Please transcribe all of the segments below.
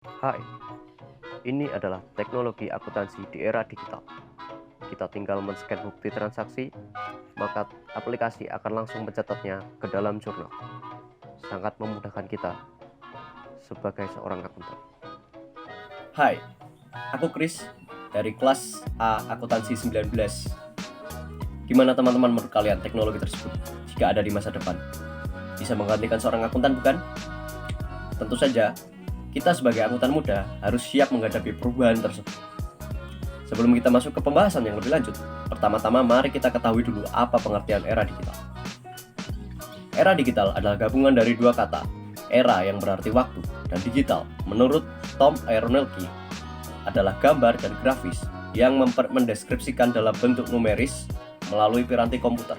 Hai, ini adalah teknologi akuntansi di era digital. Kita tinggal men-scan bukti transaksi, maka aplikasi akan langsung mencatatnya ke dalam jurnal. Sangat memudahkan kita sebagai seorang akuntan. Hai, aku Chris dari kelas A Akuntansi 19. Gimana teman-teman menurut kalian teknologi tersebut jika ada di masa depan? Bisa menggantikan seorang akuntan bukan? Tentu saja, kita sebagai akuntan muda harus siap menghadapi perubahan tersebut. Sebelum kita masuk ke pembahasan yang lebih lanjut, pertama-tama mari kita ketahui dulu apa pengertian era digital. Era digital adalah gabungan dari dua kata, era yang berarti waktu, dan digital, menurut Tom Aronelki, adalah gambar dan grafis yang mendeskripsikan dalam bentuk numeris melalui piranti komputer.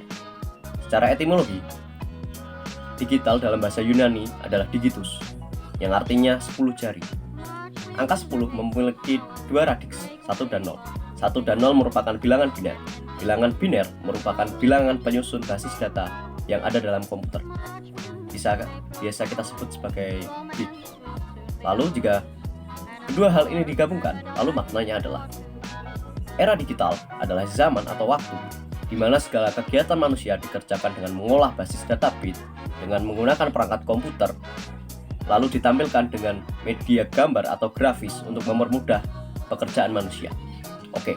Secara etimologi, digital dalam bahasa Yunani adalah digitus, yang artinya 10 jari. Angka 10 memiliki dua radiks, 1 dan 0. 1 dan 0 merupakan bilangan biner. Bilangan biner merupakan bilangan penyusun basis data yang ada dalam komputer. Biasa kita sebut sebagai bit. Lalu jika kedua hal ini digabungkan, lalu maknanya adalah era digital adalah zaman atau waktu di mana segala kegiatan manusia dikerjakan dengan mengolah basis data bit dengan menggunakan perangkat komputer, lalu ditampilkan dengan media gambar atau grafis untuk mempermudah pekerjaan manusia. Oke,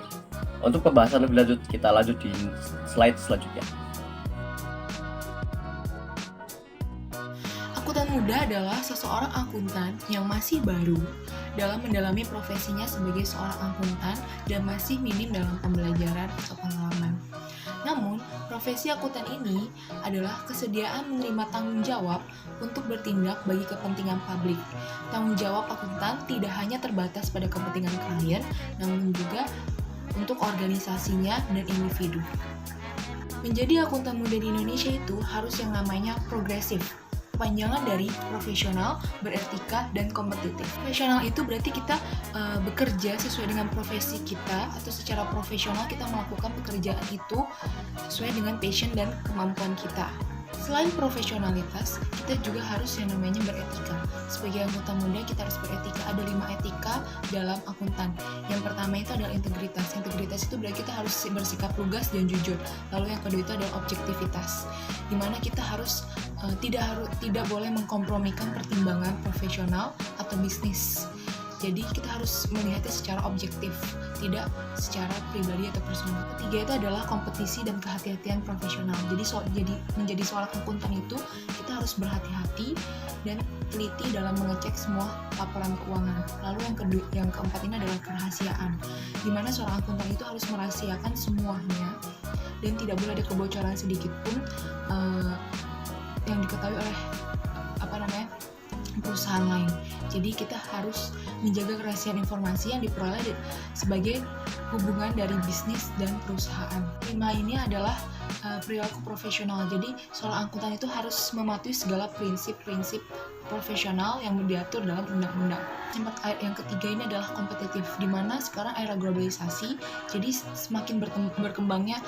untuk pembahasan lebih lanjut, kita lanjut di slide selanjutnya. Akuntan muda adalah seseorang akuntan yang masih baru dalam mendalami profesinya sebagai seorang akuntan dan masih minim dalam pembelajaran atau pengalaman. Namun, profesi akuntan ini adalah kesediaan menerima tanggung jawab untuk bertindak bagi kepentingan publik. Tanggung jawab akuntan tidak hanya terbatas pada kepentingan klien, namun juga untuk organisasinya dan individu. Menjadi akuntan muda di Indonesia itu harus yang namanya progresif. Kepanjangan dari profesional, beretika, dan kompetitif. Profesional itu berarti kita bekerja sesuai dengan profesi kita atau secara profesional kita melakukan pekerjaan itu sesuai dengan passion dan kemampuan kita. Selain profesionalitas, kita juga harus yang namanya beretika. Sebagai anggota muda kita harus beretika. Ada 5 etika dalam akuntan. Yang pertama itu adalah integritas. Integritas itu berarti kita harus bersikap lugas dan jujur. Lalu yang kedua itu adalah objektivitas, di mana kita harus tidak boleh mengkompromikan pertimbangan profesional atau bisnis. Jadi kita harus melihatnya secara objektif, tidak secara pribadi atau personal. Ketiga itu adalah kompetisi dan kehati-hatian profesional. Jadi menjadi seorang akuntan itu kita harus berhati-hati dan teliti dalam mengecek semua laporan keuangan. Lalu yang keempat ini adalah kerahasiaan, di mana seorang akuntan itu harus merahasiakan semuanya dan tidak boleh ada kebocoran sedikit pun yang diketahui oleh perusahaan lain. Jadi kita harus menjaga kerahasiaan informasi yang diperoleh sebagai hubungan dari bisnis dan perusahaan. 5 ini adalah perilaku profesional. Jadi seorang akuntan itu harus mematuhi segala prinsip-prinsip profesional yang diatur dalam undang-undang. Yang ketiga ini adalah kompetitif, di mana sekarang era globalisasi, jadi semakin berkembangnya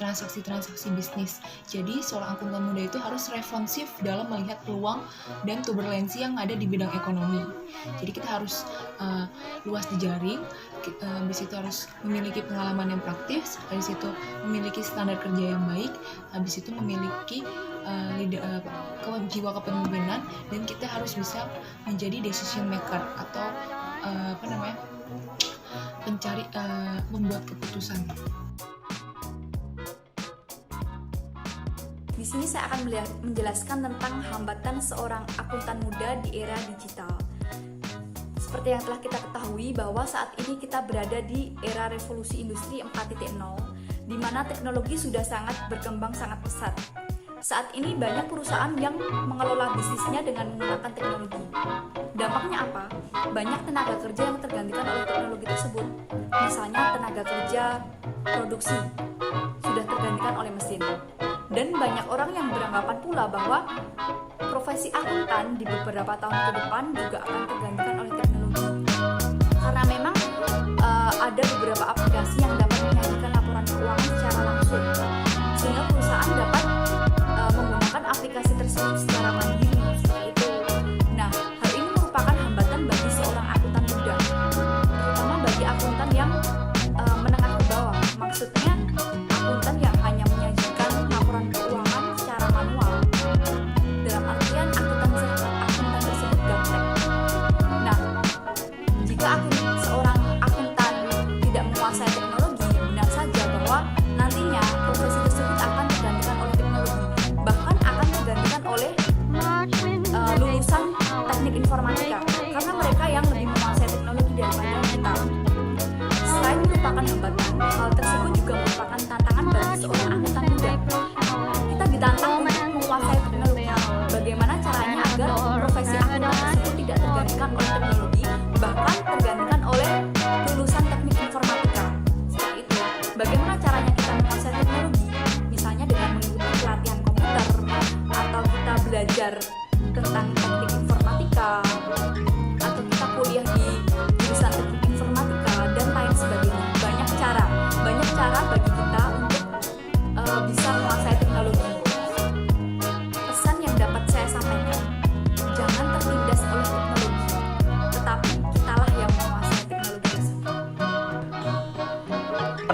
transaksi-transaksi bisnis. Jadi seorang akuntan muda itu harus responsif dalam melihat peluang dan turbulensi yang ada di bidang ekonomi. Jadi kita harus luas di jaring, habis itu harus memiliki pengalaman yang praktis, habis itu memiliki standar kerja yang baik, habis itu memiliki jiwa kepemimpinan, dan kita harus bisa menjadi decision maker atau membuat keputusan. Di sini saya akan menjelaskan tentang hambatan seorang akuntan muda di era digital. Seperti yang telah kita ketahui bahwa saat ini kita berada di era revolusi industri 4.0, di mana teknologi sudah sangat berkembang sangat pesat. Saat ini banyak perusahaan yang mengelola bisnisnya dengan menggunakan teknologi. Dampaknya apa? Banyak tenaga kerja yang tergantikan oleh teknologi tersebut. Misalnya tenaga kerja produksi sudah tergantikan oleh mesin. Dan banyak orang yang beranggapan pula bahwa profesi akuntan di beberapa tahun ke depan juga akan tergantikan oleh teknologi. Karena memang ada beberapa aplikasi yang dapat menyajikan laporan keuangan secara langsung, sehingga perusahaan dapat menggunakan aplikasi tersebut secara mandiri seperti itu. Nah, hal ini merupakan hambatan bagi seorang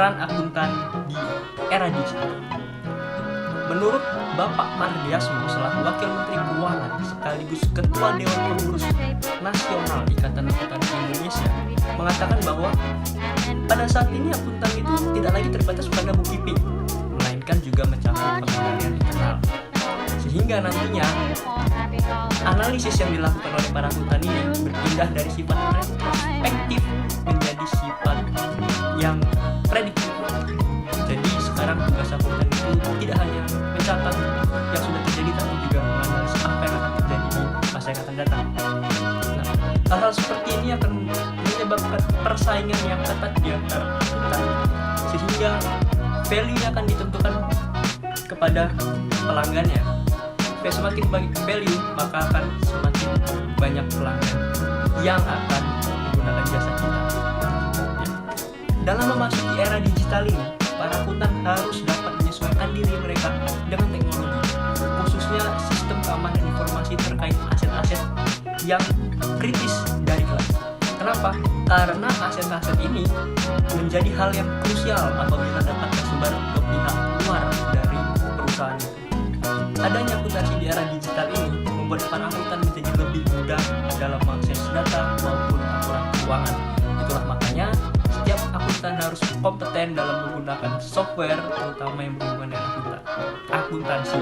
peran akuntan di era digital. Menurut Bapak Mardiasmo selaku Wakil Menteri Keuangan sekaligus Ketua Dewan Pengurus Nasional Ikatan Akuntansi Indonesia mengatakan bahwa pada saat ini akuntan itu tidak lagi terbatas pada bookkeeping, melainkan juga mencakup pengendalian internal. Sehingga nantinya analisis yang dilakukan oleh para akuntan ini berpindah dari sifat retrospektif menjadi sifat yang prediktif. Jadi sekarang tugas akuntan itu tidak hanya mencatat yang sudah terjadi, tapi juga menganalisis apa yang akan terjadi di masa yang akan datang. Nah, hal-hal seperti ini akan menyebabkan persaingan yang ketat di antara akuntan, sehingga value-nya akan ditentukan kepada pelanggannya. Semakin banyak value, maka akan semakin banyak pelanggan yang akan menggunakan jasa kita. Dalam memasuki era digital ini, para akuntan harus dapat menyesuaikan diri mereka dengan teknologi, khususnya sistem keamanan informasi terkait aset-aset yang kritis dari kelas. Kenapa? Karena aset-aset ini menjadi hal yang krusial apabila dapat tersebar ke pihak luar dari perusahaan itu. Adanya akuntansi di era digital ini membuat para akuntan menjadi lebih mudah dalam mengakses data maupun aturan keuangan. Itulah makanya setiap akuntan harus kompeten dalam menggunakan software, terutama yang berhubungan dengan akuntansi.